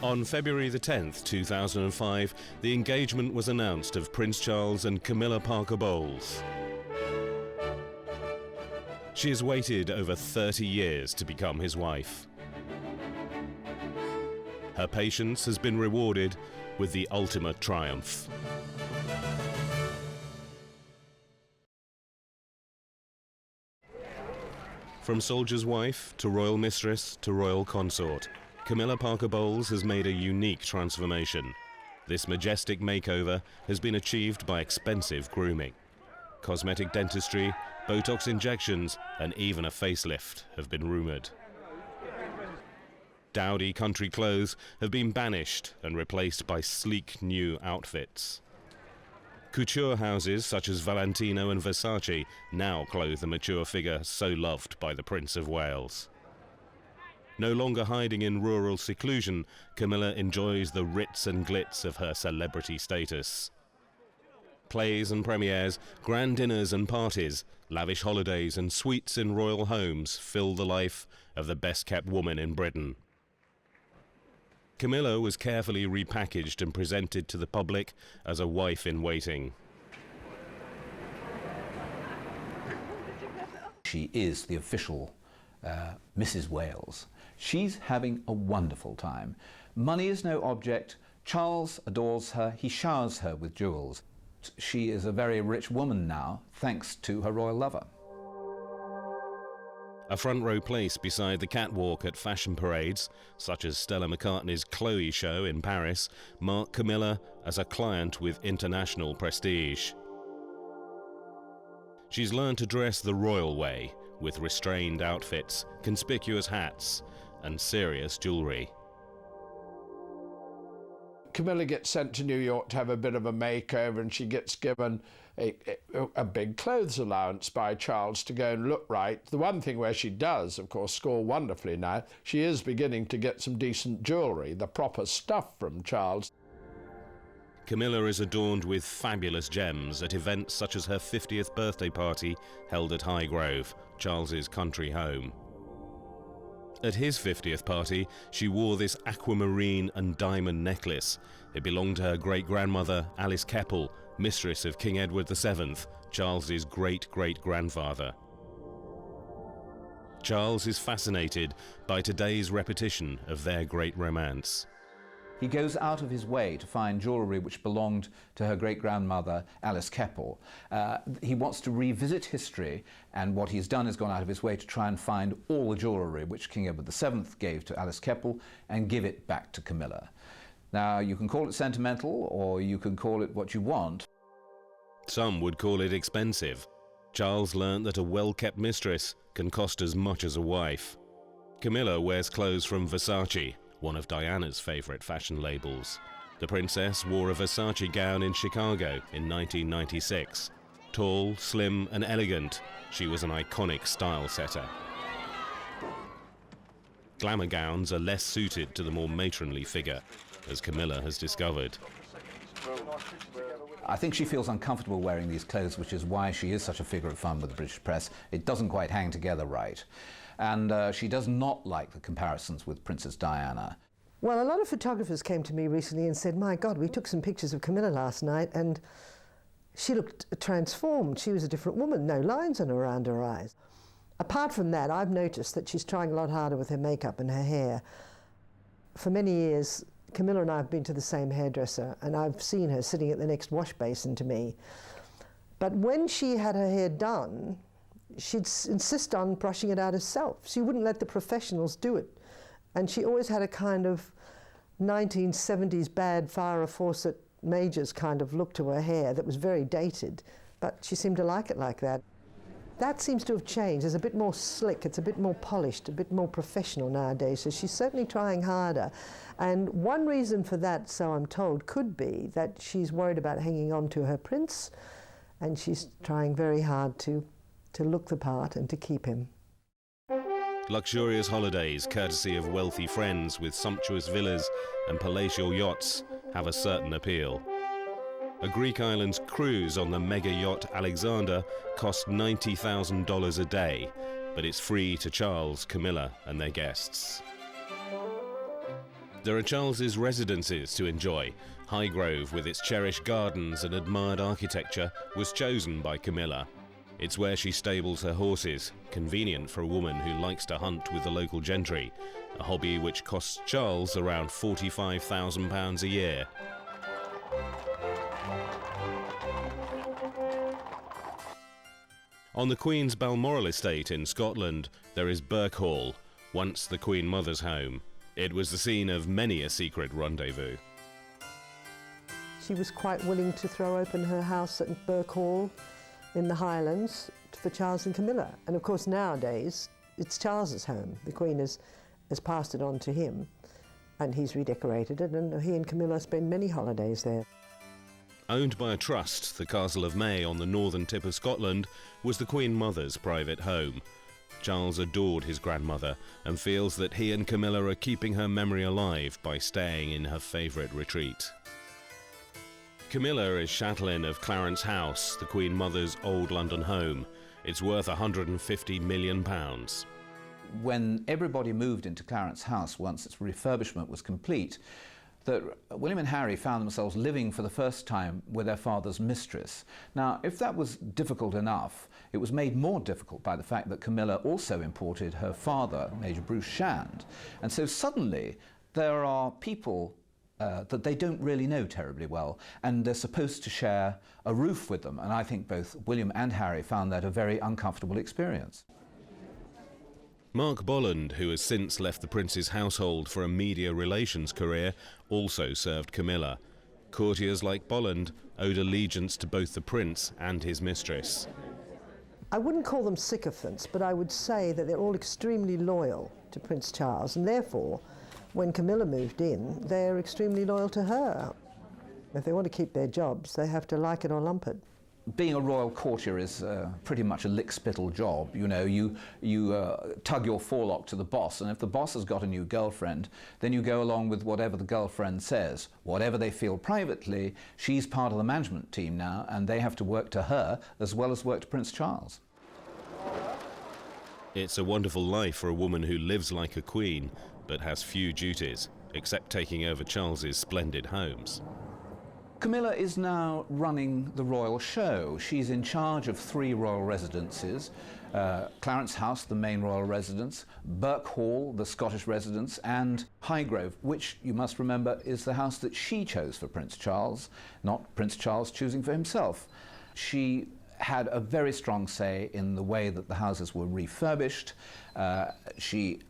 On February the 10th, 2005, the engagement was announced of Prince Charles and Camilla Parker Bowles. She has waited over 30 years to become his wife. Her patience has been rewarded with the ultimate triumph. From soldier's wife to royal mistress to royal consort, Camilla Parker Bowles has made a unique transformation. This majestic makeover has been achieved by expensive grooming. Cosmetic dentistry, Botox injections, and even a facelift have been rumoured. Dowdy country clothes have been banished and replaced by sleek new outfits. Couture houses such as Valentino and Versace now clothe the mature figure so loved by the Prince of Wales. No longer hiding in rural seclusion, Camilla enjoys the ritz and glitz of her celebrity status. Plays and premieres, grand dinners and parties, lavish holidays and suites in royal homes fill the life of the best-kept woman in Britain. Camilla was carefully repackaged and presented to the public as a wife-in-waiting. She is the official Mrs. Wales. She's having a wonderful time. Money is no object. Charles adores her. He showers her with jewels. She is a very rich woman now, thanks to her royal lover. A front row place beside the catwalk at fashion parades, such as Stella McCartney's Chloe show in Paris, mark Camilla as a client with international prestige. She's learned to dress the royal way, with restrained outfits, conspicuous hats, and serious jewellery. Camilla gets sent to New York to have a bit of a makeover, and she gets given a big clothes allowance by Charles to go and look right. The one thing where she does, of course, score wonderfully now, she is beginning to get some decent jewellery, the proper stuff from Charles. Camilla is adorned with fabulous gems at events such as her 50th birthday party held at Highgrove, Charles's country home. At his 50th party, she wore this aquamarine and diamond necklace. It belonged to her great-grandmother, Alice Keppel, mistress of King Edward VII, Charles's great-great-grandfather. Charles is fascinated by today's repetition of their great romance. He goes out of his way to find jewellery which belonged to her great-grandmother, Alice Keppel. He wants to revisit history, and what he's done is gone out of his way to try and find all the jewellery which King Edward VII gave to Alice Keppel and give it back to Camilla. Now, you can call it sentimental, or you can call it what you want. Some would call it expensive. Charles learnt that a well-kept mistress can cost as much as a wife. Camilla wears clothes from Versace, one of Diana's favourite fashion labels. The princess wore a Versace gown in Chicago in 1996. Tall, slim and elegant, she was an iconic style setter. Glamour gowns are less suited to the more matronly figure, as Camilla has discovered. I think she feels uncomfortable wearing these clothes, which is why she is such a figure of fun with the British press. It doesn't quite hang together right. And she does not like the comparisons with Princess Diana. Well, a lot of photographers came to me recently and said, my God, we took some pictures of Camilla last night and she looked transformed. She was a different woman, no lines on around her eyes. Apart from that, I've noticed that she's trying a lot harder with her makeup and her hair. For many years, Camilla and I have been to the same hairdresser, and I've seen her sitting at the next wash basin to me. But when she had her hair done, she'd insist on brushing it out herself. She wouldn't let the professionals do it. And she always had a kind of 1970s bad Farrah Fawcett Majors kind of look to her hair that was very dated, but she seemed to like it like that. That seems to have changed. It's a bit more slick, it's a bit more polished, a bit more professional nowadays, so she's certainly trying harder. And one reason for that, so I'm told, could be that she's worried about hanging on to her prince, and she's trying very hard to look the part and to keep him. Luxurious holidays, courtesy of wealthy friends with sumptuous villas and palatial yachts, have a certain appeal. A Greek islands cruise on the mega yacht Alexander cost $90,000 a day, but it's free to Charles, Camilla and their guests. There are Charles's residences to enjoy. Highgrove, with its cherished gardens and admired architecture, was chosen by Camilla. It's where she stables her horses, convenient for a woman who likes to hunt with the local gentry, a hobby which costs Charles around £45,000 a year. On the Queen's Balmoral estate in Scotland, there is Birk Hall, once the Queen Mother's home. It was the scene of many a secret rendezvous. She was quite willing to throw open her house at Birk Hall in the Highlands for Charles and Camilla. And of course nowadays it's Charles's home. The Queen has passed it on to him and he's redecorated it, and he and Camilla spend many holidays there. Owned by a trust, the Castle of May on the northern tip of Scotland was the Queen Mother's private home. Charles adored his grandmother and feels that he and Camilla are keeping her memory alive by staying in her favourite retreat. Camilla is chatelaine of Clarence House, the Queen Mother's old London home. It's worth £150 million. When everybody moved into Clarence House once its refurbishment was complete, that William and Harry found themselves living for the first time with their father's mistress. Now, if that was difficult enough, it was made more difficult by the fact that Camilla also imported her father, Major Bruce Shand. And so suddenly there are people that they don't really know terribly well, and they're supposed to share a roof with them. And I think both William and Harry found that a very uncomfortable experience. Mark Bolland, who has since left the Prince's household for a media relations career, also served Camilla. Courtiers like Bolland owed allegiance to both the Prince and his mistress. I wouldn't call them sycophants, but I would say that they're all extremely loyal to Prince Charles, and therefore, when Camilla moved in, they're extremely loyal to her. If they want to keep their jobs, they have to like it or lump it. Being a royal courtier is pretty much a lick-spittle job. You know, you tug your forelock to the boss, and if the boss has got a new girlfriend, then you go along with whatever the girlfriend says. Whatever they feel privately, she's part of the management team now, and they have to work to her as well as work to Prince Charles. It's a wonderful life for a woman who lives like a queen, but has few duties, except taking over Charles's splendid homes. Camilla is now running the royal show. She's in charge of 3 royal residences, Clarence House, the main royal residence, Birk Hall, the Scottish residence, and Highgrove, which you must remember is the house that she chose for Prince Charles, not Prince Charles choosing for himself. She had a very strong say in the way that the houses were refurbished. She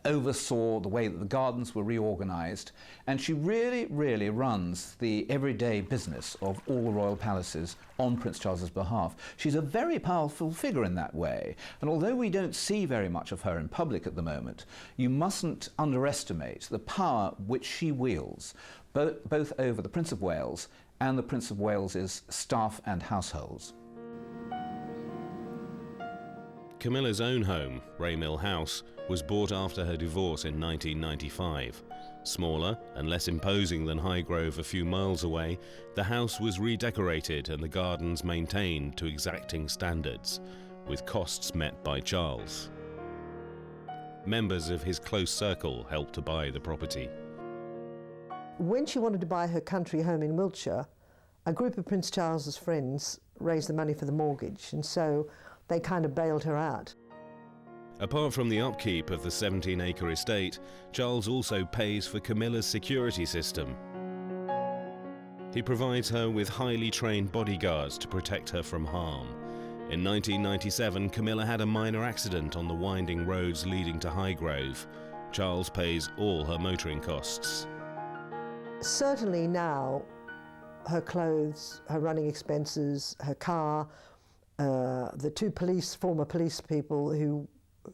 oversaw the way that the gardens were reorganised, and she really runs the everyday business of all the royal palaces on Prince Charles's behalf. She's a very powerful figure in that way, and although we don't see very much of her in public at the moment, you mustn't underestimate the power which she wields, both over the Prince of Wales and the Prince of Wales's staff and households. Camilla's own home, Raymill House, was bought after her divorce in 1995. Smaller and less imposing than Highgrove a few miles away, the house was redecorated and the gardens maintained to exacting standards, with costs met by Charles. Members of his close circle helped to buy the property. When she wanted to buy her country home in Wiltshire, a group of Prince Charles's friends raised the money for the mortgage, and so they kind of bailed her out. Apart from the upkeep of the 17-acre estate, Charles also pays for Camilla's security system. He provides her with highly trained bodyguards to protect her from harm. In 1997, Camilla had a minor accident on the winding roads leading to Highgrove. Charles pays all her motoring costs. Certainly now, her clothes, her running expenses, her car, the 2 former police people who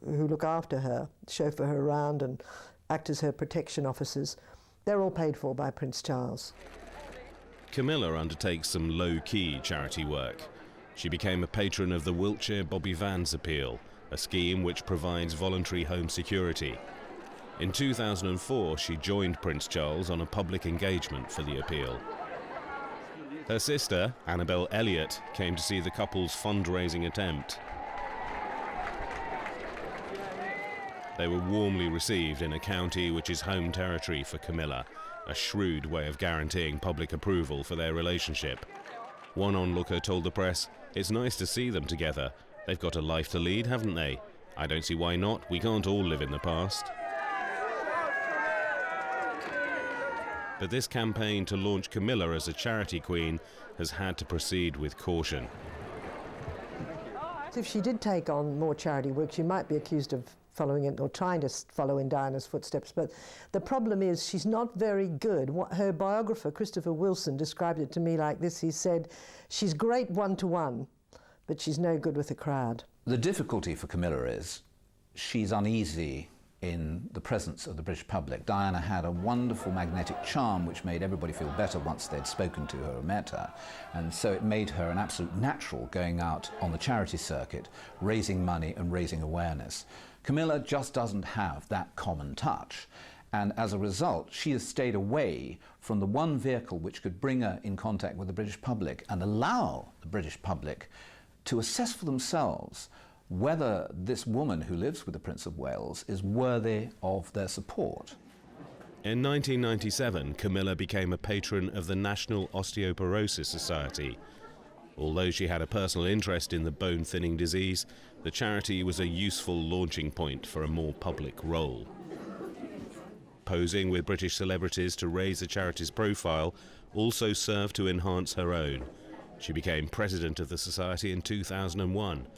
look after her, chauffeur her around and act as her protection officers, they're all paid for by Prince Charles. Camilla undertakes some low-key charity work. She became a patron of the Wiltshire Bobby Vans Appeal, a scheme which provides voluntary home security. In 2004, she joined Prince Charles on a public engagement for the appeal. Her sister, Annabel Elliott, came to see the couple's fundraising attempt. They were warmly received in a county which is home territory for Camilla, a shrewd way of guaranteeing public approval for their relationship. One onlooker told the press, "It's nice to see them together. They've got a life to lead, haven't they? I don't see why not. We can't all live in the past." But this campaign to launch Camilla as a charity queen has had to proceed with caution. If she did take on more charity work, she might be accused of following in, or trying to follow in Diana's footsteps. But the problem is she's not very good. What her biographer, Christopher Wilson, described it to me like this. He said, she's great one-to-one, but she's no good with a crowd. The difficulty for Camilla is she's uneasy in the presence of the British public. Diana had a wonderful magnetic charm which made everybody feel better once they'd spoken to her or met her, and so it made her an absolute natural going out on the charity circuit, raising money and raising awareness. Camilla just doesn't have that common touch, and as a result she has stayed away from the one vehicle which could bring her in contact with the British public and allow the British public to assess for themselves whether this woman who lives with the Prince of Wales is worthy of their support. In 1997, Camilla became a patron of the National Osteoporosis Society. Although she had a personal interest in the bone-thinning disease, the charity was a useful launching point for a more public role. Posing with British celebrities to raise the charity's profile also served to enhance her own. She became president of the society in 2001.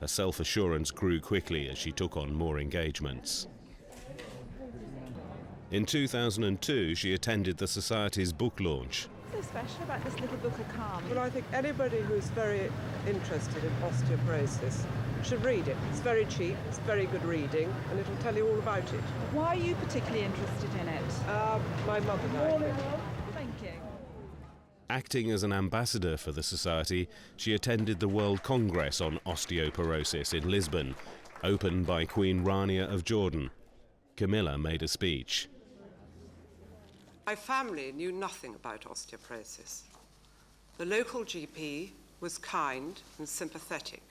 Her self-assurance grew quickly as she took on more engagements. In 2002, she attended the Society's book launch. What's so special about this little book of calm? Well, I think anybody who's very interested in osteoporosis should read it. It's very cheap, it's very good reading, and it'll tell you all about it. Why are you particularly interested in it? My mother died. Thank you. Acting as an ambassador for the Society, she attended the World Congress on Osteoporosis in Lisbon, opened by Queen Rania of Jordan. Camilla made a speech. My family knew nothing about osteoporosis. The local GP was kind and sympathetic,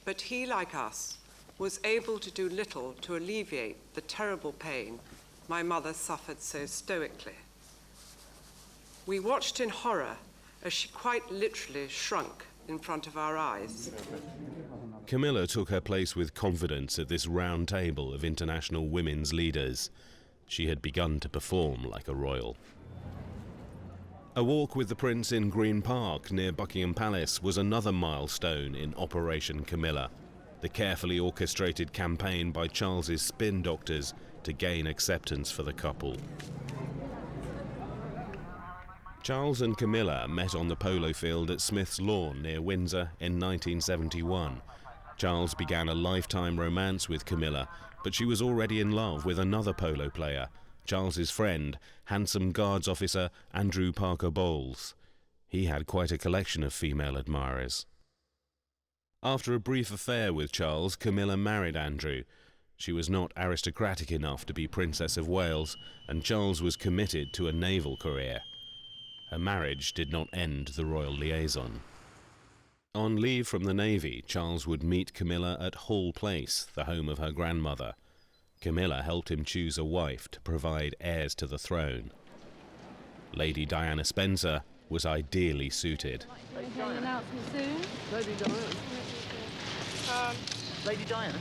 but he, like us, was able to do little to alleviate the terrible pain my mother suffered so stoically. We watched in horror as she quite literally shrunk in front of our eyes. Camilla took her place with confidence at this round table of international women's leaders. She had begun to perform like a royal. A walk with the Prince in Green Park near Buckingham Palace was another milestone in Operation Camilla, the carefully orchestrated campaign by Charles's spin doctors to gain acceptance for the couple. Charles and Camilla met on the polo field at Smith's Lawn near Windsor in 1971. Charles began a lifetime romance with Camilla, but she was already in love with another polo player, Charles's friend, handsome Guards officer Andrew Parker Bowles. He had quite a collection of female admirers. After a brief affair with Charles, Camilla married Andrew. She was not aristocratic enough to be Princess of Wales, and Charles was committed to a naval career. Her marriage did not end the royal liaison. On leave from the Navy, Charles would meet Camilla at Hall Place, the home of her grandmother. Camilla helped him choose a wife to provide heirs to the throne. Lady Diana Spencer was ideally suited. An announcement soon? Lady Diana. Lady Diana.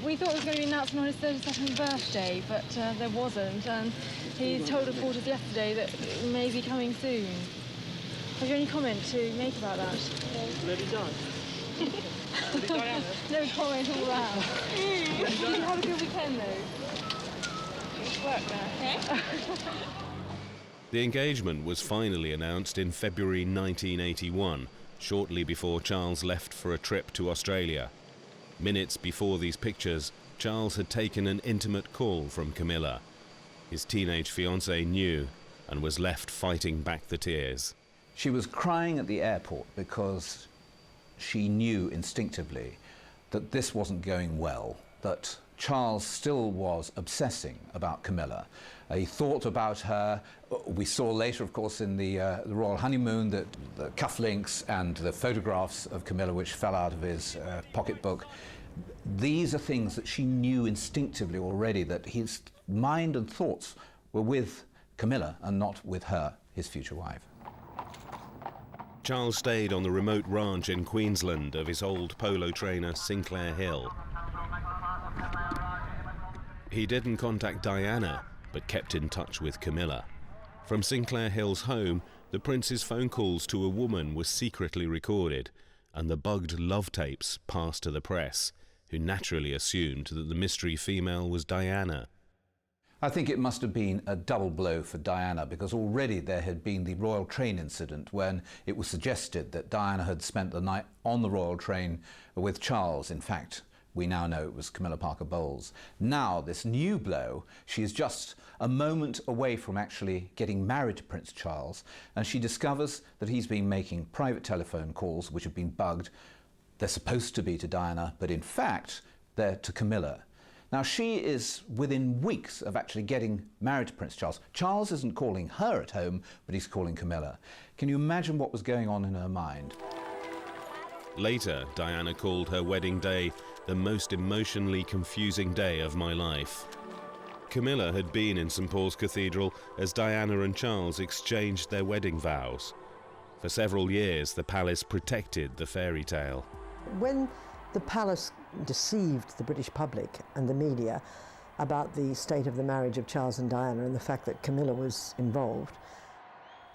We thought there was going to be an announcement on his 32nd birthday, but there wasn't, and he told reporters yesterday that it may be coming soon. Have you any comment to make about that? Lady Diana. Lady Diana. No comment all round. Did you have a good weekend, though? It's work there. Okay. The engagement was finally announced in February 1981, shortly before Charles left for a trip to Australia. Minutes before these pictures, Charles had taken an intimate call from Camilla. His teenage fiancée knew and was left fighting back the tears. She was crying at the airport because she knew instinctively that this wasn't going well, that Charles still was obsessing about Camilla. He thought about her. We saw later, of course, in the royal honeymoon, that the cufflinks and the photographs of Camilla which fell out of his pocketbook. These are things that she knew instinctively already, that his mind and thoughts were with Camilla and not with her, his future wife. Charles stayed on the remote ranch in Queensland of his old polo trainer Sinclair Hill. He didn't contact Diana, but kept in touch with Camilla. From Sinclair Hill's home, the prince's phone calls to a woman were secretly recorded, and the bugged love tapes passed to the press, who naturally assumed that the mystery female was Diana. I think it must have been a double blow for Diana, because already there had been the royal train incident when it was suggested that Diana had spent the night on the royal train with Charles. In fact, we now know it was Camilla Parker Bowles. Now, this new blow, she is just a moment away from actually getting married to Prince Charles, and she discovers that he's been making private telephone calls which have been bugged. They're supposed to be to Diana, but in fact, they're to Camilla. Now, she is within weeks of actually getting married to Prince Charles. Charles isn't calling her at home, but he's calling Camilla. Can you imagine what was going on in her mind? Later, Diana called her wedding day the most emotionally confusing day of my life. Camilla had been in St. Paul's Cathedral as Diana and Charles exchanged their wedding vows. For several years, the palace protected the fairy tale. When the palace deceived the British public and the media about the state of the marriage of Charles and Diana and the fact that Camilla was involved,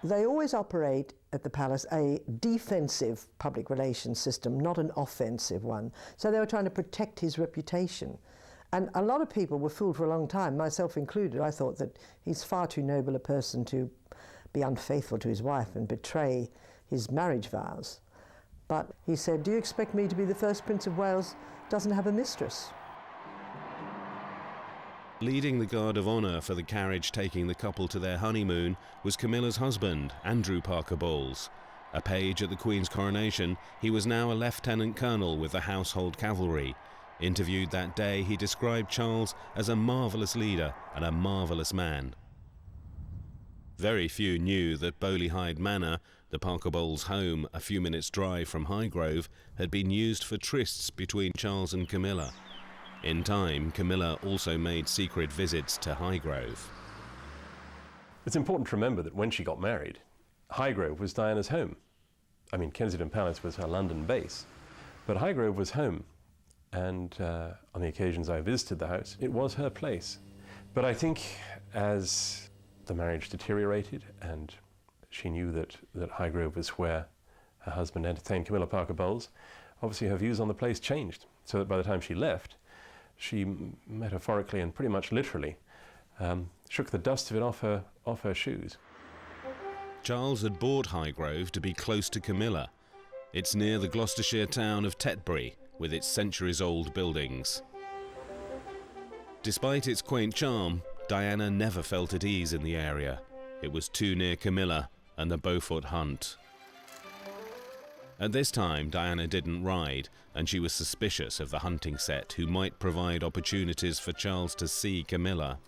they always operate at the palace a defensive public relations system, not an offensive one. So they were trying to protect his reputation. And a lot of people were fooled for a long time, myself included. I thought that he's far too noble a person to be unfaithful to his wife and betray his marriage vows. But he said, "Do you expect me to be the first Prince of Wales doesn't have a mistress?" Leading the guard of honour for the carriage taking the couple to their honeymoon was Camilla's husband, Andrew Parker Bowles. A page at the Queen's coronation, he was now a lieutenant colonel with the Household Cavalry. Interviewed that day, he described Charles as a marvellous leader and a marvellous man. Very few knew that Bowley Hyde Manor, the Parker Bowles' home a few minutes' drive from Highgrove, had been used for trysts between Charles and Camilla. In time, Camilla also made secret visits to Highgrove. It's important to remember that when she got married, Highgrove was Diana's home. I mean, Kensington Palace was her London base, but Highgrove was home. And on the occasions I visited the house, it was her place. But I think as the marriage deteriorated and she knew that Highgrove was where her husband entertained Camilla Parker Bowles, obviously her views on the place changed. So that by the time she left, she metaphorically and pretty much literally shook the dust of it off her shoes. Charles had bought Highgrove to be close to Camilla. It's near the Gloucestershire town of Tetbury, with its centuries-old buildings. Despite its quaint charm, Diana never felt at ease in the area. It was too near Camilla and the Beaufort hunt. At this time, Diana didn't ride, and she was suspicious of the hunting set, who might provide opportunities for Charles to see Camilla.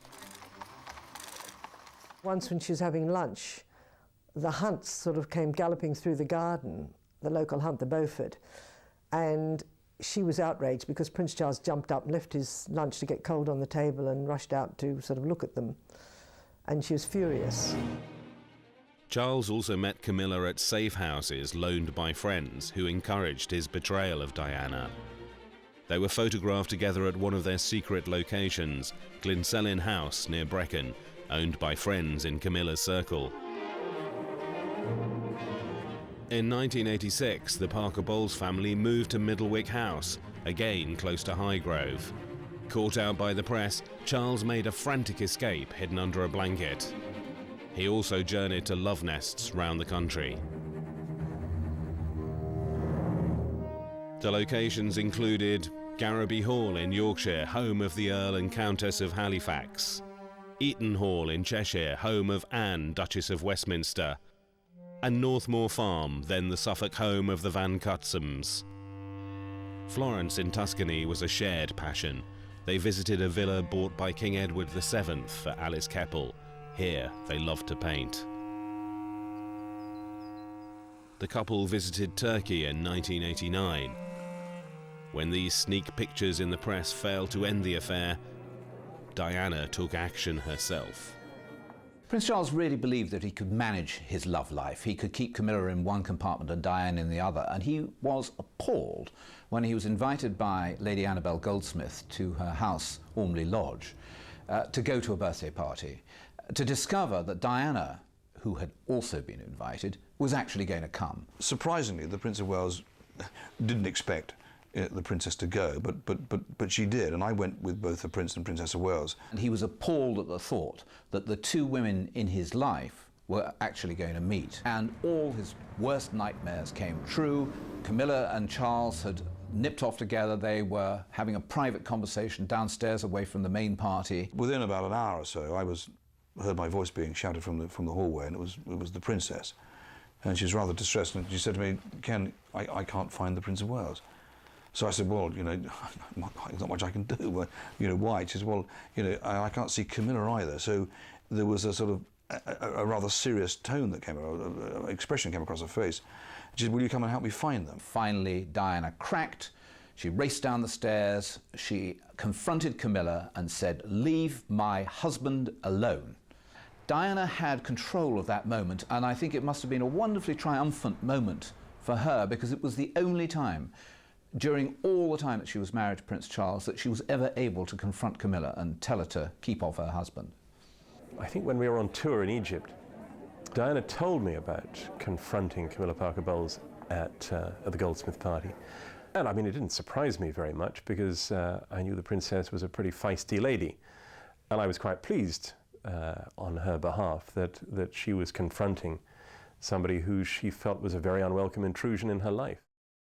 Once when she was having lunch, the hunts sort of came galloping through the garden, the local hunt, the Beaufort, and she was outraged because Prince Charles jumped up and left his lunch to get cold on the table and rushed out to sort of look at them, and she was furious. Charles also met Camilla at safe houses loaned by friends who encouraged his betrayal of Diana. They were photographed together at one of their secret locations, Glenselyn House near Brecon, owned by friends in Camilla's circle. In 1986, the Parker Bowles family moved to Middlewick House, again close to Highgrove. Caught out by the press, Charles made a frantic escape hidden under a blanket. He also journeyed to love nests round the country. The locations included Garraby Hall in Yorkshire, home of the Earl and Countess of Halifax; Eaton Hall in Cheshire, home of Anne, Duchess of Westminster; and Northmoor Farm, then the Suffolk home of the Van Cutsums. Florence in Tuscany was a shared passion. They visited a villa bought by King Edward VII for Alice Keppel. Here, they loved to paint. The couple visited Turkey in 1989. When these sneak pictures in the press failed to end the affair, Diana took action herself. Prince Charles really believed that he could manage his love life. He could keep Camilla in one compartment and Diana in the other, and he was appalled when he was invited by Lady Annabel Goldsmith to her house, Ormley Lodge, to go to a birthday party, to discover that Diana, who had also been invited, was actually going to come. Surprisingly, the Prince of Wales didn't expect the princess to go, but she did, and I went with both the Prince and Princess of Wales. And he was appalled at the thought that the two women in his life were actually going to meet, and all his worst nightmares came true. Camilla and Charles had nipped off together. They were having a private conversation downstairs away from the main party. Within about an hour or so, I heard my voice being shouted from the hallway, and it was the princess, and she was rather distressed, and she said to me, "Ken, I can't find the Prince of Wales." So I said, "Well, you know, there's not much I can do." Well, you know, why? She says, "Well, you know, I can't see Camilla either." So there was a sort of a rather serious tone that came, expression came across her face. She said, "Will you come and help me find them?" Finally, Diana cracked. She raced down the stairs. She confronted Camilla and said, "Leave my husband alone." Diana had control of that moment, and I think it must have been a wonderfully triumphant moment for her, because it was the only time during all the time that she was married to Prince Charles that she was ever able to confront Camilla and tell her to keep off her husband. I think when we were on tour in Egypt, Diana told me about confronting Camilla Parker Bowles at the Goldsmith party. And I mean, it didn't surprise me very much, because I knew the princess was a pretty feisty lady. And I was quite pleased on her behalf that she was confronting somebody who she felt was a very unwelcome intrusion in her life.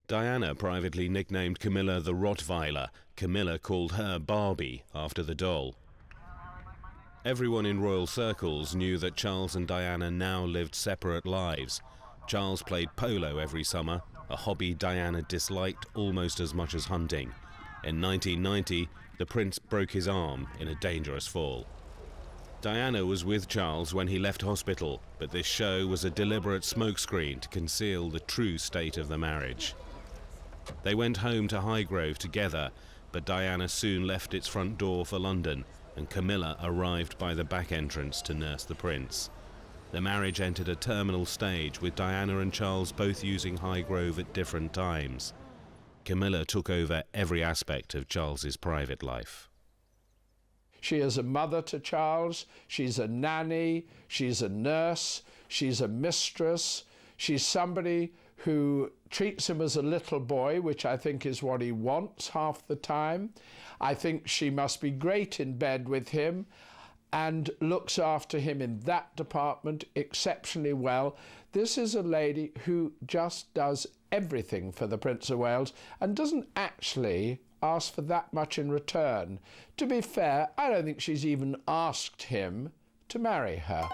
Diana privately nicknamed Camilla the Rottweiler. Camilla called her Barbie, after the doll. Everyone in royal circles knew that Charles and Diana now lived separate lives. Charles played polo every summer, a hobby Diana disliked almost as much as hunting. In 1990, the prince broke his arm in a dangerous fall. Diana was with Charles when he left hospital, but this show was a deliberate smokescreen to conceal the true state of the marriage. They went home to Highgrove together, but Diana soon left its front door for London, and Camilla arrived by the back entrance to nurse the prince. The marriage entered a terminal stage, with Diana and Charles both using Highgrove at different times. Camilla took over every aspect of Charles's private life. She is a mother to Charles, she's a nanny, she's a nurse, she's a mistress, she's somebody who treats him as a little boy, which I think is what he wants half the time. I think she must be great in bed with him and looks after him in that department exceptionally well. This is a lady who just does everything for the Prince of Wales and doesn't actually ask for that much in return. To be fair, I don't think she's even asked him to marry her.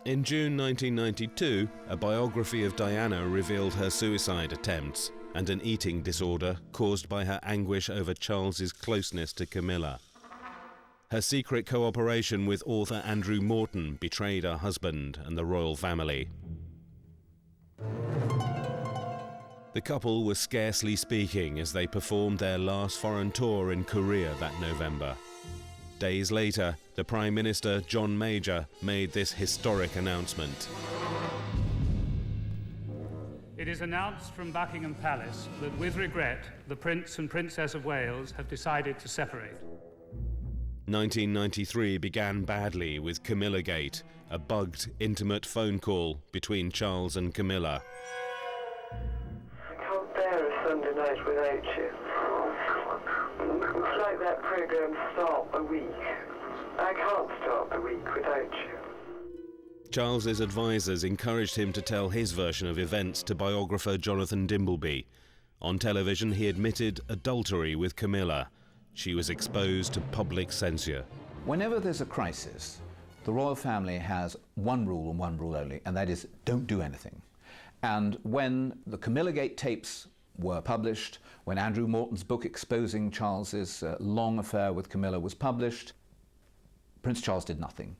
In June 1992, a biography of Diana revealed her suicide attempts and an eating disorder caused by her anguish over Charles's closeness to Camilla. Her secret cooperation with author Andrew Morton betrayed her husband and the royal family. The couple were scarcely speaking as they performed their last foreign tour in Korea that November. Days later, the Prime Minister, John Major, made this historic announcement. It is announced from Buckingham Palace that, with regret, the Prince and Princess of Wales have decided to separate. 1993 began badly with Camilla Gate, a bugged, intimate phone call between Charles and Camilla. I can't bear a Sunday night without you. It's like that programme Start the Week. I can't start the week without you. Charles's advisors encouraged him to tell his version of events to biographer Jonathan Dimbleby. On television, he admitted adultery with Camilla. She was exposed to public censure. Whenever there's a crisis, the royal family has one rule and one rule only, and that is don't do anything. And when the Camilla Gate tapes were published, when Andrew Morton's book exposing Charles's long affair with Camilla was published, Prince Charles did nothing.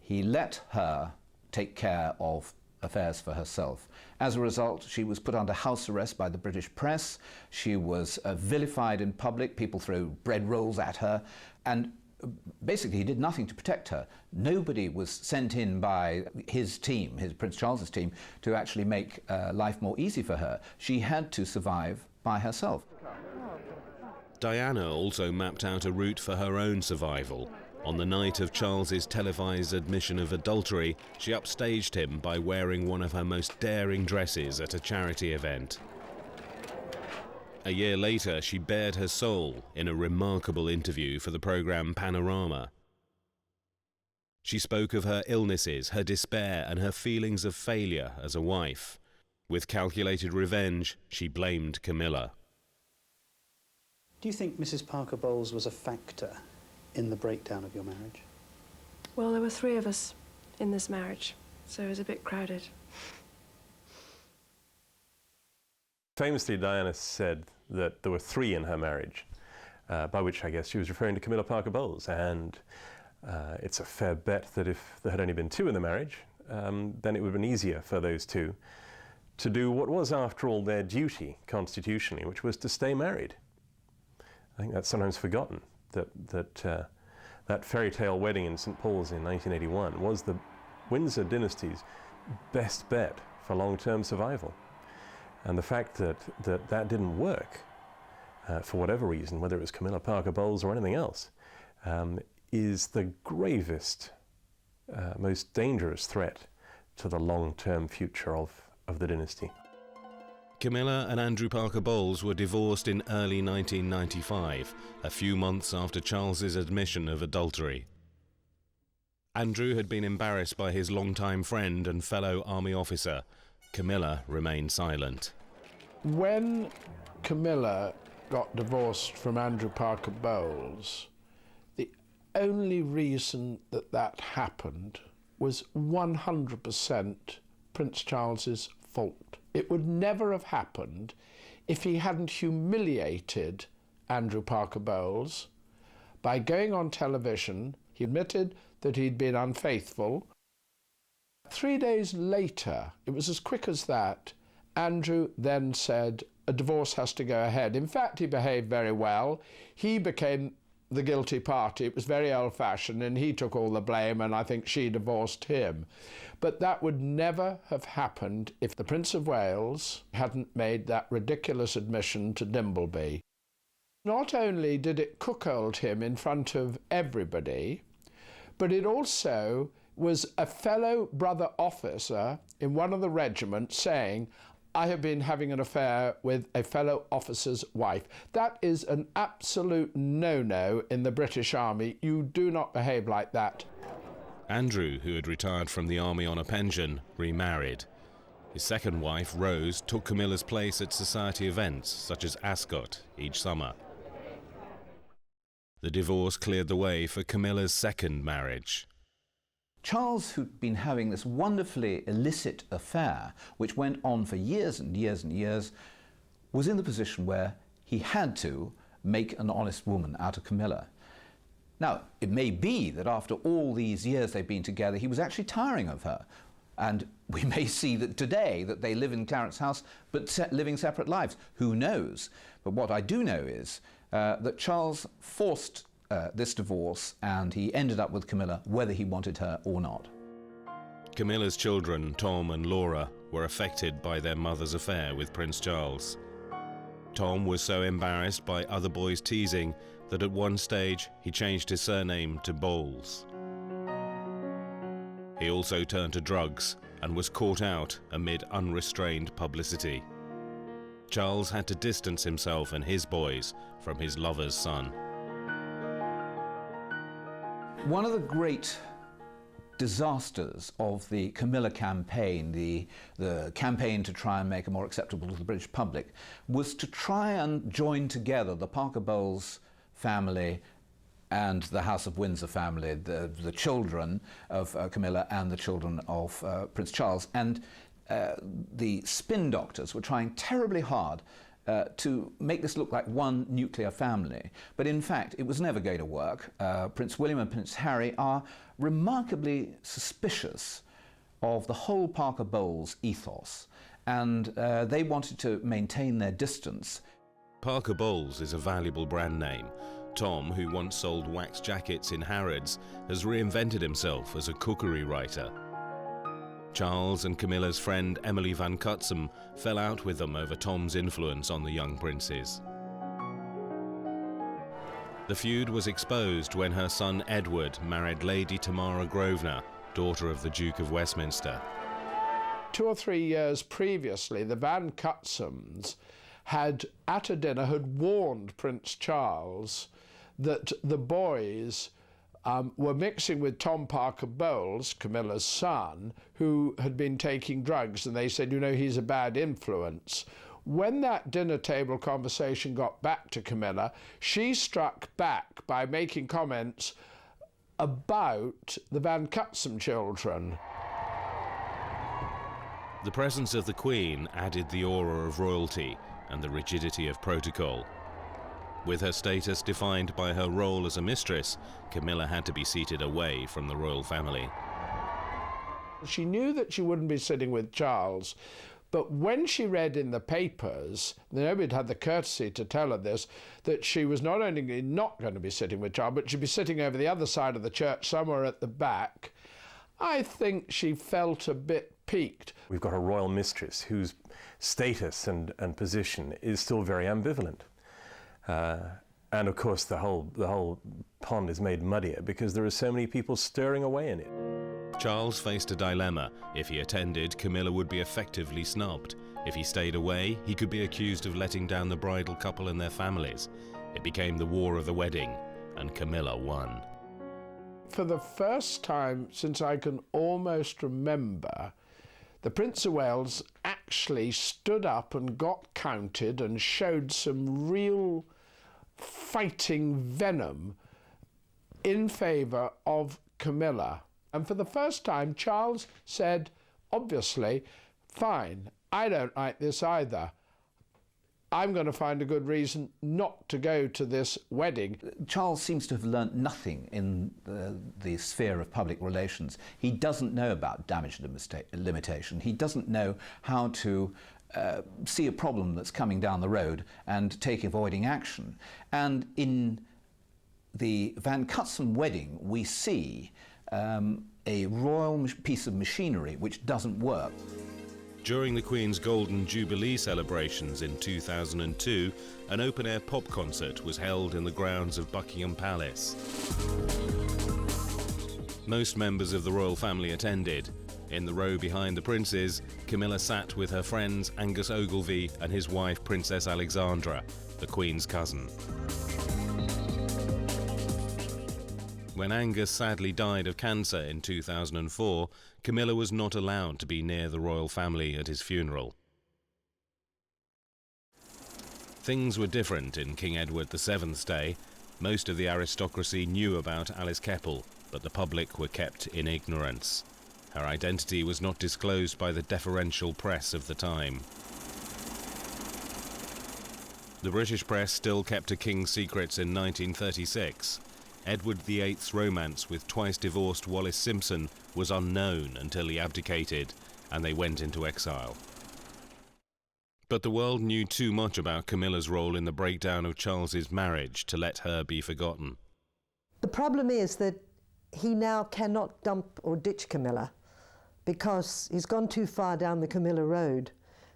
He let her take care of affairs for herself. As a result, she was put under house arrest by the British press. She was vilified in public. People threw bread rolls at her. And basically, he did nothing to protect her. Nobody was sent in by his team, his Prince Charles's team, to actually make life more easy for her. She had to survive by herself. Diana also mapped out a route for her own survival. On the night of Charles's televised admission of adultery, she upstaged him by wearing one of her most daring dresses at a charity event. A year later, she bared her soul in a remarkable interview for the programme Panorama. She spoke of her illnesses, her despair, and her feelings of failure as a wife. With calculated revenge, she blamed Camilla. Do you think Mrs. Parker Bowles was a factor in the breakdown of your marriage? Well, there were 3 of us in this marriage, so it was a bit crowded. Famously, Diana said that there were 3 in her marriage, by which I guess she was referring to Camilla Parker Bowles. And it's a fair bet that if there had only been 2 in the marriage, then it would have been easier for those 2 to do what was, after all, their duty constitutionally, which was to stay married. I think that's sometimes forgotten, that fairy tale wedding in St. Paul's in 1981 was the Windsor dynasty's best bet for long-term survival. And the fact that didn't work, for whatever reason, whether it was Camilla Parker Bowles or anything else, is the gravest, most dangerous threat to the long-term future of the dynasty. Camilla and Andrew Parker Bowles were divorced in early 1995, a few months after Charles's admission of adultery. Andrew had been embarrassed by his longtime friend and fellow army officer. Camilla remained silent. When Camilla got divorced from Andrew Parker Bowles, the only reason that happened was 100% Prince Charles's fault. It would never have happened if he hadn't humiliated Andrew Parker Bowles by going on television. He admitted that he'd been unfaithful. 3 days later, it was as quick as that, Andrew then said a divorce has to go ahead. In fact, he behaved very well. He became the guilty party. It was very old-fashioned, and he took all the blame, and I think she divorced him. But that would never have happened if the Prince of Wales hadn't made that ridiculous admission to Dimbleby. Not only did it cuckold him in front of everybody, but it also was a fellow brother officer in one of the regiments saying, I have been having an affair with a fellow officer's wife. That is an absolute no-no in the British Army. You do not behave like that. Andrew, who had retired from the army on a pension, remarried. His second wife, Rose, took Camilla's place at society events, such as Ascot, each summer. The divorce cleared the way for Camilla's second marriage. Charles, who'd been having this wonderfully illicit affair, which went on for years and years and years, was in the position where he had to make an honest woman out of Camilla. Now, it may be that after all these years they've been together, he was actually tiring of her. And we may see that today that they live in Clarence House, but living separate lives. Who knows? But what I do know is that Charles forced this divorce, and he ended up with Camilla, whether he wanted her or not. Camilla's children, Tom and Laura, were affected by their mother's affair with Prince Charles. Tom was so embarrassed by other boys' teasing that at one stage he changed his surname to Bowles. He also turned to drugs and was caught out amid unrestrained publicity. Charles had to distance himself and his boys from his lover's son. One of the great disasters of the Camilla campaign, the campaign to try and make her more acceptable to the British public, was to try and join together the Parker Bowles family and the House of Windsor family, the children of Camilla and the children of Prince Charles. And the spin doctors were trying terribly hard to make this look like one nuclear family. But in fact, it was never going to work. Prince William and Prince Harry are remarkably suspicious of the whole Parker Bowles ethos, and they wanted to maintain their distance. Parker Bowles is a valuable brand name. Tom, who once sold wax jackets in Harrods, has reinvented himself as a cookery writer. Charles and Camilla's friend Emily Van Cutsem fell out with them over Tom's influence on the young princes. The feud was exposed when her son Edward married Lady Tamara Grosvenor, daughter of the Duke of Westminster. 2 or 3 years previously, the Van Cutsems had, at a dinner, had warned Prince Charles that the boys were mixing with Tom Parker Bowles, Camilla's son, who had been taking drugs, and they said, you know, he's a bad influence. When that dinner table conversation got back to Camilla, she struck back by making comments about the Van Cutsem children. The presence of the Queen added the aura of royalty and the rigidity of protocol. With her status defined by her role as a mistress, Camilla had to be seated away from the royal family. She knew that she wouldn't be sitting with Charles, but when she read in the papers, nobody had the courtesy to tell her this, that she was not only not going to be sitting with Charles, but she'd be sitting over the other side of the church, somewhere at the back. I think she felt a bit piqued. We've got a royal mistress whose status and position is still very ambivalent. And of course the whole pond is made muddier because there are so many people stirring away in it. Charles faced a dilemma. If he attended, Camilla would be effectively snubbed. If he stayed away, he could be accused of letting down the bridal couple and their families. It became the war of the wedding, and Camilla won. For the first time since I can almost remember, the Prince of Wales actually stood up and got counted and showed some real fighting venom in favour of Camilla. And for the first time, Charles said, obviously, fine, I don't like this either. I'm going to find a good reason not to go to this wedding. Charles seems to have learnt nothing in the sphere of public relations. He doesn't know about damage limitation. He doesn't know how to see a problem that's coming down the road and take avoiding action. And in the Van Cutsem wedding, we see a royal piece of machinery which doesn't work. During the Queen's Golden Jubilee celebrations in 2002, an open-air pop concert was held in the grounds of Buckingham Palace. Most members of the royal family attended. In the row behind the princes, Camilla sat with her friends Angus Ogilvy and his wife Princess Alexandra, the Queen's cousin. When Angus sadly died of cancer in 2004, Camilla was not allowed to be near the royal family at his funeral. Things were different in King Edward VII's day. Most of the aristocracy knew about Alice Keppel, but the public were kept in ignorance. Her identity was not disclosed by the deferential press of the time. The British press still kept a king's secrets in 1936. Edward VIII's romance with twice-divorced Wallis Simpson was unknown until he abdicated and they went into exile. But the world knew too much about Camilla's role in the breakdown of Charles's marriage to let her be forgotten. The problem is that he now cannot dump or ditch Camilla because he's gone too far down the Camilla road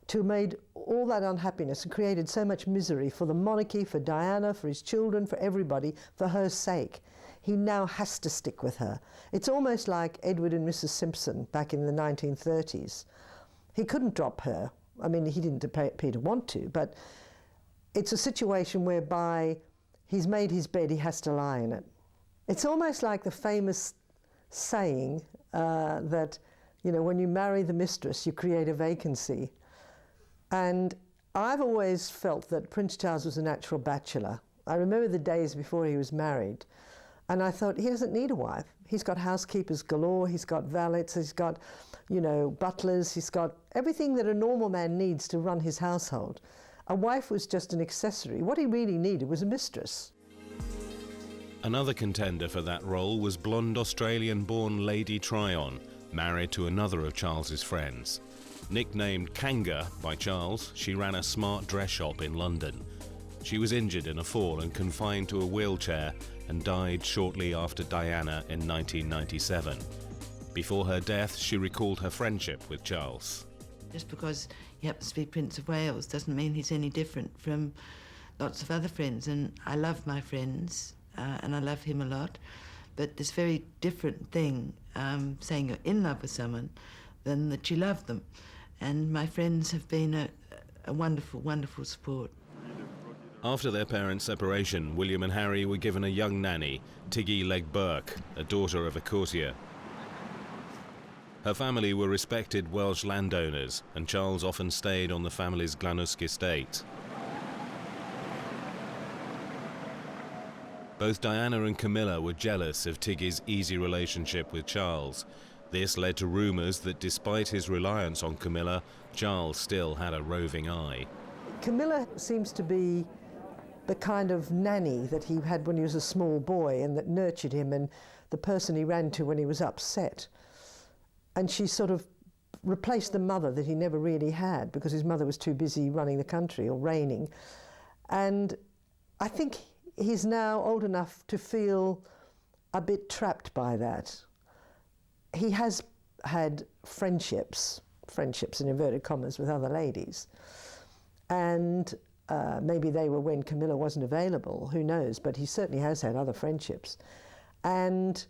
to have made all that unhappiness and created so much misery for the monarchy, for Diana, for his children, for everybody, for her sake. He now has to stick with her. It's almost like Edward and Mrs. Simpson back in the 1930s. He couldn't drop her. I mean, he didn't appear to want to, but it's a situation whereby he's made his bed, he has to lie in it. It's almost like the famous saying that, you know, when you marry the mistress, you create a vacancy. And I've always felt that Prince Charles was a natural bachelor. I remember the days before he was married, and I thought, he doesn't need a wife. He's got housekeepers galore, he's got valets, he's got, you know, butlers, he's got everything that a normal man needs to run his household. A wife was just an accessory. What he really needed was a mistress. Another contender for that role was blonde Australian-born Lady Tryon, married to another of Charles's friends. Nicknamed Kanga by Charles, she ran a smart dress shop in London. She was injured in a fall and confined to a wheelchair and died shortly after Diana in 1997. Before her death, she recalled her friendship with Charles. Just because he happens to be Prince of Wales doesn't mean he's any different from lots of other friends, and I love my friends and I love him a lot, but there's a very different thing saying you're in love with someone than that you love them, and my friends have been a wonderful, wonderful support. After their parents' separation, William and Harry were given a young nanny, Tiggy Legg Burke, a daughter of a courtier. Her family were respected Welsh landowners, and Charles often stayed on the family's Glanwsk estate. Both Diana and Camilla were jealous of Tiggy's easy relationship with Charles. This led to rumours that despite his reliance on Camilla, Charles still had a roving eye. Camilla seems to be the kind of nanny that he had when he was a small boy and that nurtured him, and the person he ran to when he was upset. And she sort of replaced the mother that he never really had because his mother was too busy running the country or reigning. And I think he's now old enough to feel a bit trapped by that. He has had friendships in inverted commas, with other ladies. And maybe they were when Camilla wasn't available, who knows, but he certainly has had other friendships. And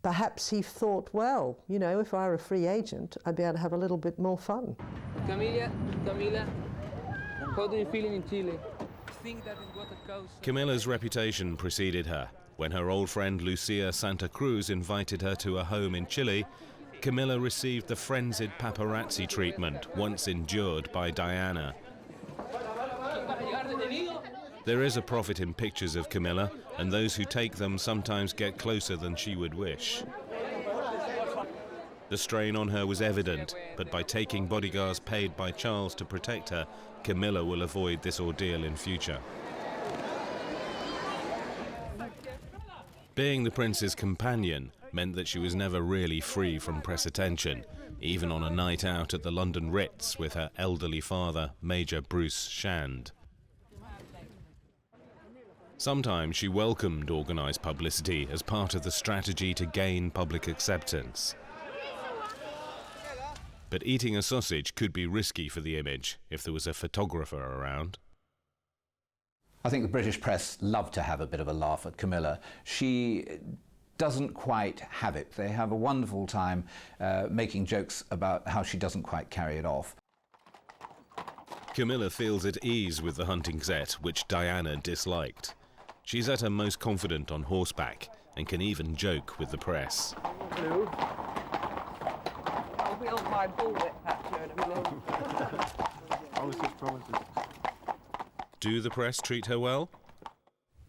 perhaps he thought, well, you know, if I were a free agent, I'd be able to have a little bit more fun. Camilla, how do you feel in Chile? Think that is what it goes. Camilla's reputation preceded her. When her old friend Lucia Santa Cruz invited her to a home in Chile, Camilla received the frenzied paparazzi treatment once endured by Diana. There is a profit in pictures of Camilla, and those who take them sometimes get closer than she would wish. The strain on her was evident, but by taking bodyguards paid by Charles to protect her, Camilla will avoid this ordeal in future. Being the prince's companion meant that she was never really free from press attention, even on a night out at the London Ritz with her elderly father, Major Bruce Shand. Sometimes she welcomed organised publicity as part of the strategy to gain public acceptance. But eating a sausage could be risky for the image if there was a photographer around. I think the British press love to have a bit of a laugh at Camilla. She doesn't quite have it. They have a wonderful time making jokes about how she doesn't quite carry it off. Camilla feels at ease with the hunting set, which Diana disliked. She's at her most confident on horseback and can even joke with the press. Hello. I'll be on my bullwhip patch in a minute. Promises. Do the press treat her well?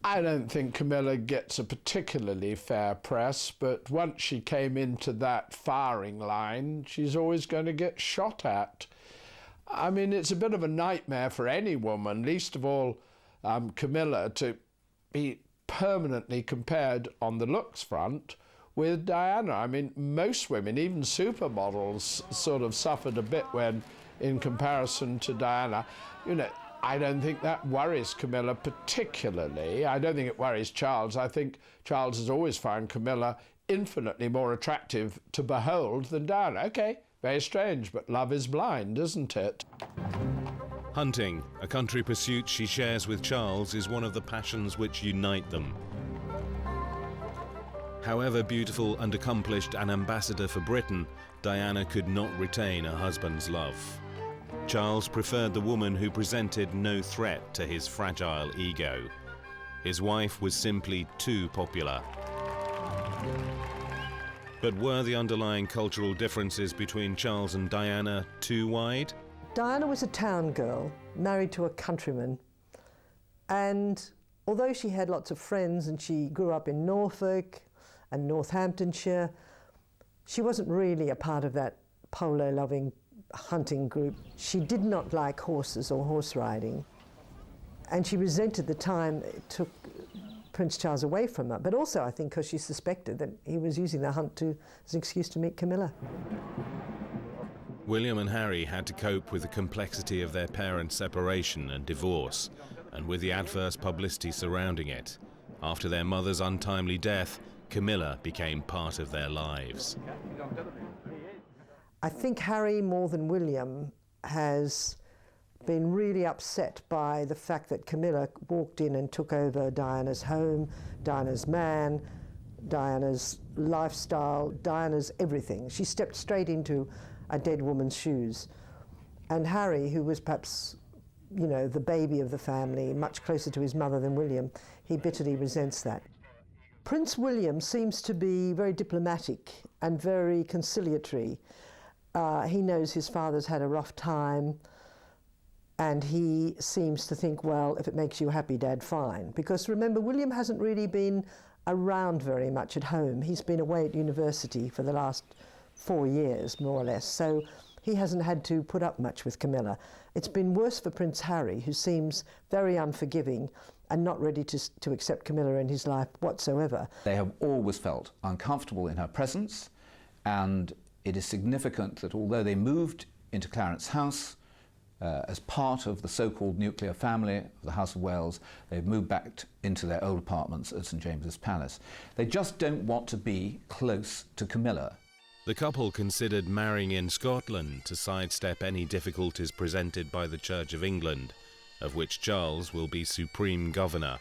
I don't think Camilla gets a particularly fair press, but once she came into that firing line, she's always going to get shot at. I mean, it's a bit of a nightmare for any woman, least of all Camilla, to be permanently compared on the looks front with Diana. I mean, most women, even supermodels, sort of suffered a bit when in comparison to Diana. You know, I don't think that worries Camilla particularly. I don't think it worries Charles. I think Charles has always found Camilla infinitely more attractive to behold than Diana. Okay, very strange, but love is blind, isn't it? Hunting, a country pursuit she shares with Charles, is one of the passions which unite them. However beautiful and accomplished an ambassador for Britain, Diana could not retain her husband's love. Charles preferred the woman who presented no threat to his fragile ego. His wife was simply too popular. But were the underlying cultural differences between Charles and Diana too wide? Diana was a town girl, married to a countryman, and although she had lots of friends and she grew up in Norfolk and Northamptonshire, she wasn't really a part of that polo-loving hunting group. She did not like horses or horse riding, and she resented the time it took Prince Charles away from her, but also I think because she suspected that he was using the hunt as an excuse to meet Camilla. William and Harry had to cope with the complexity of their parents' separation and divorce, and with the adverse publicity surrounding it. After their mother's untimely death, Camilla became part of their lives. I think Harry, more than William, has been really upset by the fact that Camilla walked in and took over Diana's home, Diana's man, Diana's lifestyle, Diana's everything. She stepped straight into a dead woman's shoes. And Harry, who was perhaps, you know, the baby of the family, much closer to his mother than William, he bitterly resents that. Prince William seems to be very diplomatic and very conciliatory. He knows his father's had a rough time, and he seems to think, well, if it makes you happy, Dad, fine. Because remember, William hasn't really been around very much at home. He's been away at university for the last 4 years, more or less, so he hasn't had to put up much with Camilla. It's been worse for Prince Harry, who seems very unforgiving and not ready to accept Camilla in his life whatsoever. They have always felt uncomfortable in her presence, and it is significant that although they moved into Clarence's house as part of the so-called nuclear family of the House of Wales, they've moved back into their old apartments at St James's Palace. They just don't want to be close to Camilla. The couple considered marrying in Scotland to sidestep any difficulties presented by the Church of England, of which Charles will be supreme governor.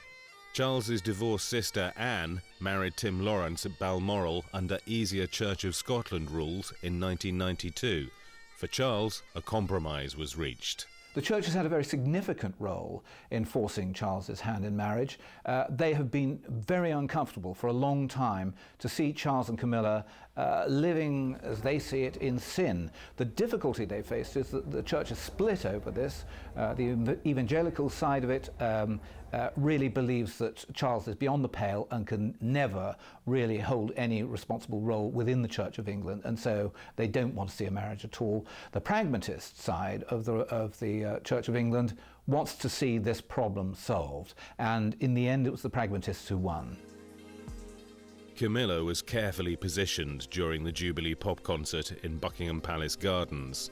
Charles's divorced sister Anne married Tim Lawrence at Balmoral under easier Church of Scotland rules in 1992. For Charles, a compromise was reached. The Church has had a very significant role in forcing Charles's hand in marriage. They have been very uncomfortable for a long time to see Charles and Camilla living, as they see it, in sin. The difficulty they faced is that the Church is split over this. The evangelical side of it really believes that Charles is beyond the pale and can never really hold any responsible role within the Church of England, and so they don't want to see a marriage at all. The pragmatist side of the Church of England wants to see this problem solved, and in the end it was the pragmatists who won. Camilla was carefully positioned during the Jubilee pop concert in Buckingham Palace Gardens.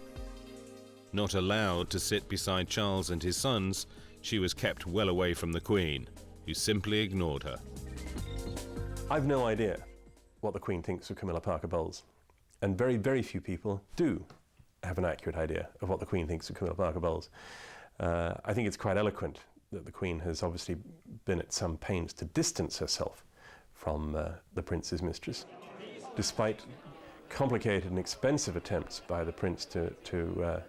Not allowed to sit beside Charles and his sons, she was kept well away from the Queen, who simply ignored her. I've no idea what the Queen thinks of Camilla Parker Bowles, and very, very few people do have an accurate idea of what the Queen thinks of Camilla Parker Bowles. I think it's quite eloquent that the Queen has obviously been at some pains to distance herself from the Prince's mistress, despite complicated and expensive attempts by the Prince to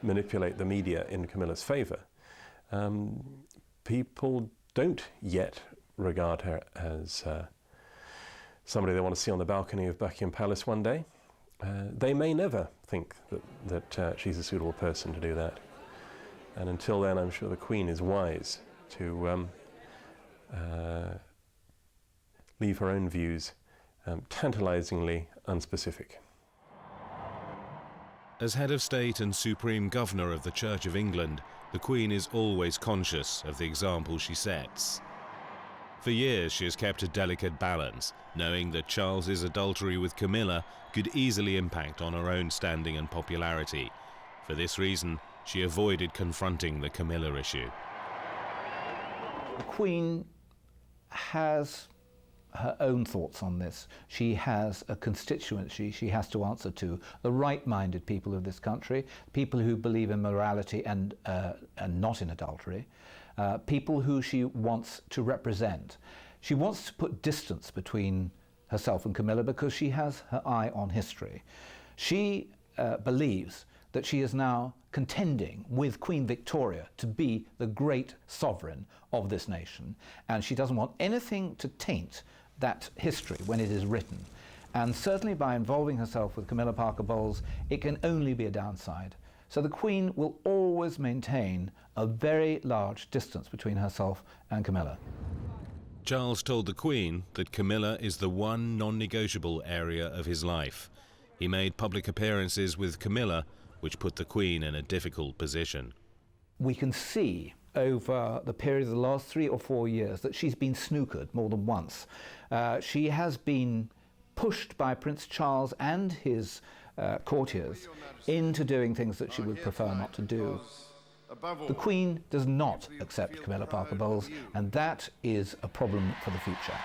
manipulate the media in Camilla's favour. People don't yet regard her as somebody they want to see on the balcony of Buckingham Palace one day. They may never think that she's a suitable person to do that. And until then, I'm sure the Queen is wise to leave her own views tantalisingly unspecific. As head of state and supreme governor of the Church of England, the Queen is always conscious of the example she sets. For years she has kept a delicate balance, knowing that Charles's adultery with Camilla could easily impact on her own standing and popularity. For this reason, she avoided confronting the Camilla issue. The Queen has her own thoughts on this. She has a constituency she has to answer to, the right-minded people of this country, people who believe in morality and not in adultery, people who she wants to represent. She wants to put distance between herself and Camilla because she has her eye on history. She believes that she is now contending with Queen Victoria to be the great sovereign of this nation, and she doesn't want anything to taint that history when it is written. And certainly by involving herself with Camilla Parker Bowles, it can only be a downside. So the Queen will always maintain a very large distance between herself and Camilla. Charles told the Queen that Camilla is the one non-negotiable area of his life. He made public appearances with Camilla, which put the Queen in a difficult position. We can see over the period of the last 3 or 4 years that she's been snookered more than once. She has been pushed by Prince Charles and his courtiers into doing things that she would prefer not to do. The Queen does not accept Camilla Parker Bowles, and that is a problem for the future.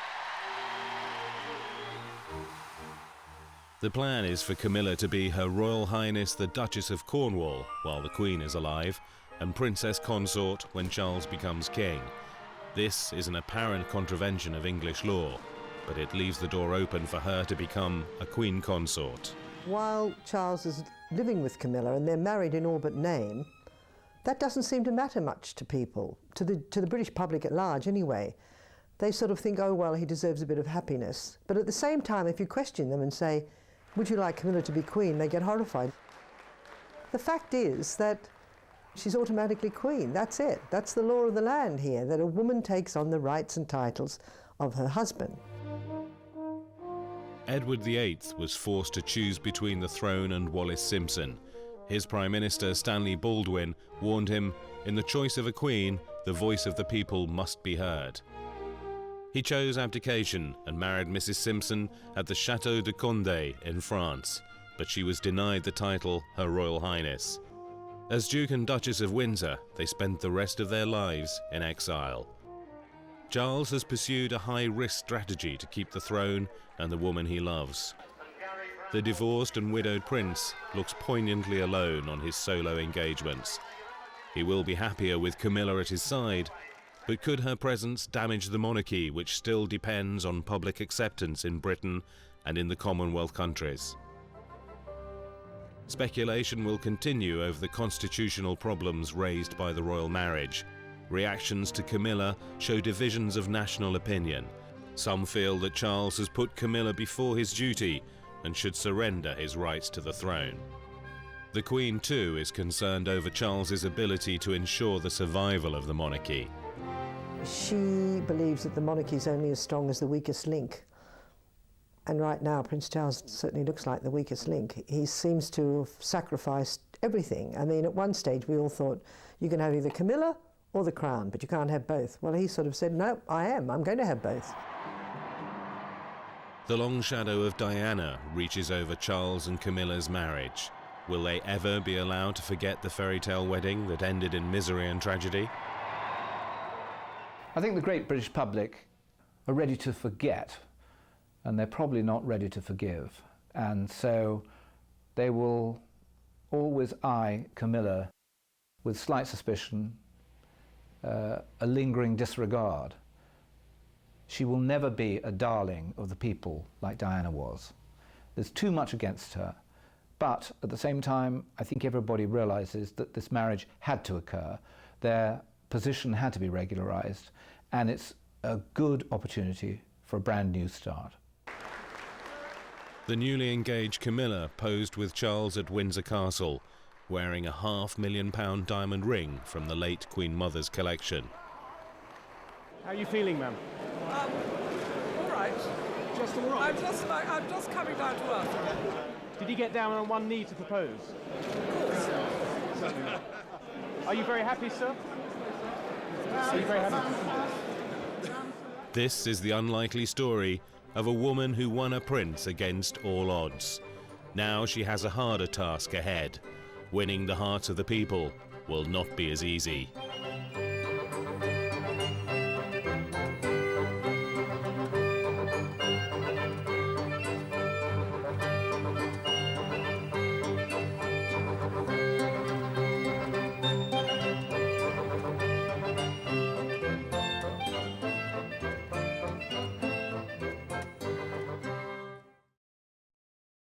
The plan is for Camilla to be Her Royal Highness the Duchess of Cornwall while the Queen is alive, and Princess Consort when Charles becomes king. This is an apparent contravention of English law, but it leaves the door open for her to become a Queen Consort. While Charles is living with Camilla and they're married in all but name, that doesn't seem to matter much to people, to the British public at large anyway. They sort of think, oh, well, he deserves a bit of happiness. But at the same time, if you question them and say, would you like Camilla to be Queen, they get horrified. The fact is that she's automatically Queen. That's it. That's the law of the land here, that a woman takes on the rights and titles of her husband. Edward VIII was forced to choose between the throne and Wallis Simpson. His Prime Minister, Stanley Baldwin, warned him, in the choice of a queen, the voice of the people must be heard. He chose abdication and married Mrs. Simpson at the Château de Condé in France, but she was denied the title Her Royal Highness. As Duke and Duchess of Windsor, they spent the rest of their lives in exile. Charles has pursued a high-risk strategy to keep the throne and the woman he loves. The divorced and widowed prince looks poignantly alone on his solo engagements. He will be happier with Camilla at his side, but could her presence damage the monarchy, which still depends on public acceptance in Britain and in the Commonwealth countries? Speculation will continue over the constitutional problems raised by the royal marriage. Reactions to Camilla show divisions of national opinion. Some feel that Charles has put Camilla before his duty and should surrender his rights to the throne. The Queen, too, is concerned over Charles's ability to ensure the survival of the monarchy. She believes that the monarchy is only as strong as the weakest link. And right now, Prince Charles certainly looks like the weakest link. He seems to have sacrificed everything. I mean, at one stage, we all thought, you can have either Camilla or the crown, but you can't have both. Well, he sort of said, no, I'm going to have both. The long shadow of Diana reaches over Charles and Camilla's marriage. Will they ever be allowed to forget the fairy tale wedding that ended in misery and tragedy? I think the great British public are ready to forget, and they're probably not ready to forgive. And so they will always eye Camilla with slight suspicion, a lingering disregard. She will never be a darling of the people like Diana was. There's too much against her. But at the same time, I think everybody realizes that this marriage had to occur. Their position had to be regularized, and it's a good opportunity for a brand new start. The newly engaged Camilla posed with Charles at Windsor Castle, wearing a £500,000 diamond ring from the late Queen Mother's collection. How are you feeling, ma'am? All right. Just all right? I'm just coming down to earth. Did you get down on one knee to propose? Of course. Are you very happy, sir? Are you very happy? This is the unlikely story of a woman who won a prince against all odds. Now she has a harder task ahead. Winning the hearts of the people will not be as easy.